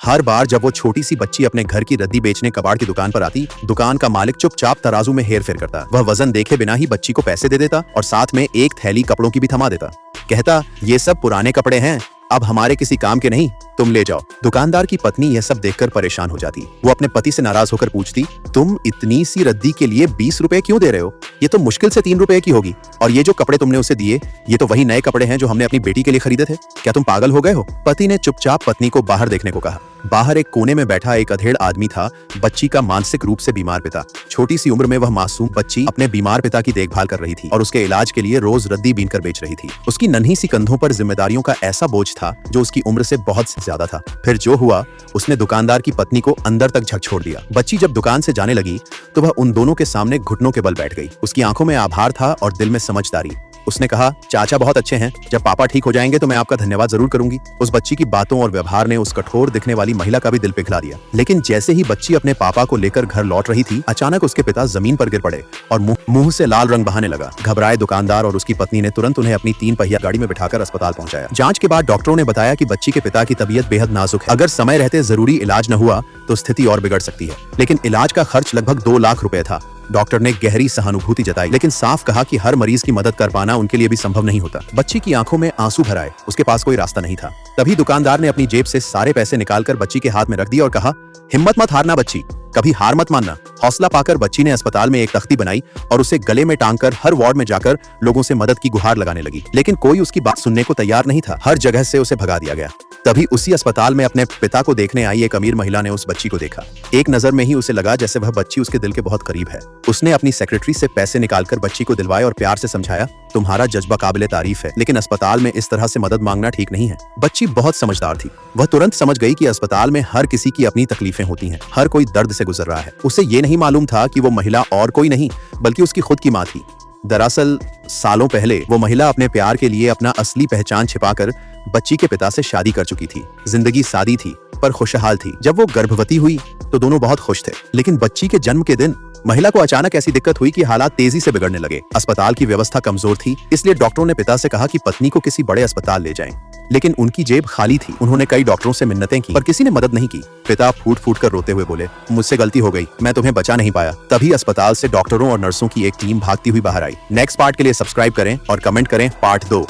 हर बार जब वो छोटी सी बच्ची अपने घर की रद्दी बेचने कबाड़ की दुकान पर आती, दुकान का मालिक चुपचाप तराजू में हेर फेर करता। वह वजन देखे बिना ही बच्ची को पैसे दे देता और साथ में एक थैली कपड़ों की भी थमा देता। कहता, ये सब पुराने कपड़े हैं, अब हमारे किसी काम के नहीं, तुम ले जाओ। दुकानदार की पत्नी यह सब देखकर परेशान हो जाती। वो अपने पति से नाराज होकर पूछती, तुम इतनी सी रद्दी के लिए 20 रुपए क्यों दे रहे हो? ये तो मुश्किल से 3 रुपए की होगी। और ये जो कपड़े तुमने उसे दिए, ये तो वही नए कपड़े हैं जो हमने अपनी बेटी के लिए खरीदे थे। क्या तुम पागल हो गए हो? पति ने चुपचाप पत्नी को बाहर देखने को कहा। बाहर एक कोने में बैठा एक अधेड़ आदमी था, बच्ची का मानसिक रूप से बीमार पिता। छोटी सी उम्र में वह मासूम बच्ची अपने बीमार पिता की देखभाल कर रही थी और उसके इलाज के लिए रोज रद्दी बीन कर बेच रही थी। उसकी नन्ही सी कंधों पर जिम्मेदारियों का ऐसा बोझ था जो उसकी उम्र से बहुत ज्यादा था। फिर जो हुआ, उसने दुकानदार की पत्नी को अंदर तक झकझोर दिया। बच्ची जब दुकान से जाने लगी तो वह उन दोनों के सामने घुटनों के बल बैठ गई। उसकी आंखों में आभार था और दिल में समझदारी। उसने कहा, चाचा बहुत अच्छे हैं, जब पापा ठीक हो जाएंगे तो मैं आपका धन्यवाद जरूर करूंगी। उस बच्ची की बातों और व्यवहार ने उस कठोर दिखने वाली महिला का भी दिल पिघला दिया। लेकिन जैसे ही बच्ची अपने पापा को लेकर घर लौट रही थी, अचानक उसके पिता जमीन पर गिर पड़े और मुंह से लाल रंग बहाने लगा। घबराए दुकानदार और उसकी पत्नी ने तुरंत उन्हें अपनी 3 पहिया गाड़ी में बिठाकर अस्पताल पहुंचाया। जांच के बाद डॉक्टरों ने बताया कि बच्ची के पिता की तबीयत बेहद नाजुक है। अगर समय रहते जरूरी इलाज न हुआ तो स्थिति और बिगड़ सकती है। लेकिन इलाज का खर्च लगभग 2 लाख रुपए था। डॉक्टर ने गहरी सहानुभूति जताई, लेकिन साफ कहा कि हर मरीज की मदद कर पाना उनके लिए भी संभव नहीं होता। बच्ची की आंखों में आंसू भर आए, उसके पास कोई रास्ता नहीं था। तभी दुकानदार ने अपनी जेब से सारे पैसे निकालकर बच्ची के हाथ में रख दिए और कहा, हिम्मत मत हारना बच्ची, कभी हार मत मानना। हौसला पाकर बच्ची ने अस्पताल में एक तख्ती बनाई और उसे गले में टांगकर हर वार्ड में जाकर लोगों से मदद की गुहार लगाने लगी। लेकिन कोई उसकी बात सुनने को तैयार नहीं था। हर जगह से उसे भगा दिया गया। तभी उसी अस्पताल में अपने पिता को देखने आई एक अमीर महिला ने उस बच्ची को देखा। एक नजर में ही उसे लगा जैसे वह बच्ची उसके दिल के बहुत करीब है। उसने अपनी सेक्रेटरी से पैसे निकालकर बच्ची को दिलवाए और प्यार से समझाया, तुम्हारा जज्बा काबिले तारीफ है, लेकिन अस्पताल में इस तरह से मदद मांगना ठीक नहीं है। बच्ची बहुत समझदार थी। वह तुरंत समझ गई कि अस्पताल में हर किसी की अपनी तकलीफें होती हैं, हर कोई दर्द से गुजर रहा है। उसे ये नहीं मालूम था कि वो महिला और कोई नहीं बल्कि उसकी खुद की माँ थी। दरअसल सालों पहले वो महिला अपने प्यार के लिए अपना असली पहचान छिपाकर बच्ची के पिता से शादी कर चुकी थी। जिंदगी सादी थी पर खुशहाल थी। जब वो गर्भवती हुई तो दोनों बहुत खुश थे। लेकिन बच्ची के जन्म के दिन महिला को अचानक ऐसी दिक्कत हुई कि हालात तेजी से बिगड़ने लगे। अस्पताल की व्यवस्था कमजोर थी, इसलिए डॉक्टरों ने पिता से कहा कि पत्नी को किसी बड़े अस्पताल ले जाएं। लेकिन उनकी जेब खाली थी। उन्होंने कई डॉक्टरों से मिन्नतें की पर किसी ने मदद नहीं की। पिता फूट फूट कर रोते हुए बोले, मुझसे गलती हो गई, मैं तुम्हें बचा नहीं पाया। तभी अस्पताल से डॉक्टरों और नर्सों की एक टीम भागती हुई बाहर आई। नेक्स्ट पार्ट के लिए सब्सक्राइब करें और कमेंट करें पार्ट 2।